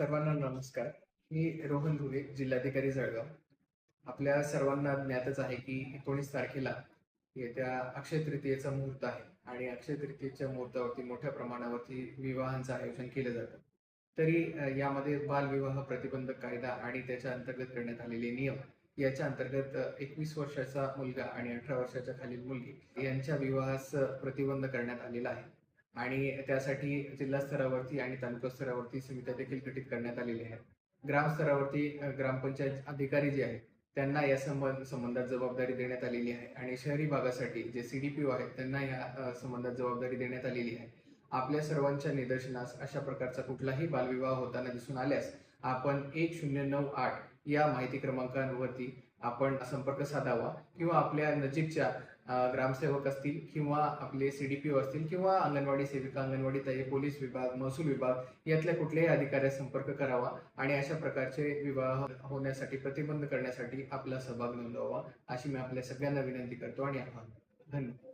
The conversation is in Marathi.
सर्वांना नमस्कार. मी रोहन धुले, जिल्हाधिकारी जळगाव. आपल्या सर्वांना ज्ञातच आहे की 19 तारखेला येत्या अक्षय तृतीयेचा मुहूर्त आहे आणि अक्षय तृतीयेच्या मुहूर्तावरती मोठ्या प्रमाणावरती विवाहांचं आयोजन केलं जातं. तरी यामध्ये बालविवाह प्रतिबंधक कायदा आणि त्याच्या अंतर्गत करण्यात आलेले नियम याच्या अंतर्गत 21 वर्षाचा मुलगा आणि 18 वर्षाच्या खालील मुलगी यांच्या विवाहास प्रतिबंध करण्यात आलेला आहे. आणि त्यासाठी जिल्हा स्तरावरती आणि तालुका स्तरावरती समित्या देखील गठीत करण्यात आलेल्या आहेत. ग्राम स्तरावरती ग्रामपंचायत अधिकारी जे आहेत त्यांना या संबंधात जबाबदारी देण्यात आलेली आहे आणि शहरी भागासाठी जे CDPO आहेत त्यांना या संबंधात जबाबदारी देण्यात आलेली आहे. आपल्या सर्वांच्या निदर्शनास अशा प्रकारचा कुठलाही बालविवाह होताना दिसून आल्यास आपण 1098 या माहिती क्रमांकावरती आपण संपर्क साधावा किंवा आपल्या नजीकच्या ग्रामसेवक असतील किंवा आपले CDPO असतील किंवा अंगणवाडी सेविका, अंगणवाडी ताई, पोलीस विभाग, महसूल विभाग यातल्या कुठल्याही अधिकाऱ्यास संपर्क करावा आणि अशा प्रकारचे विवाह होण्यासाठी प्रतिबंध करण्यासाठी आपला सहभाग नोंदवावा अशी मी आपल्या सगळ्यांना विनंती करतो आणि आभार. धन्यवाद.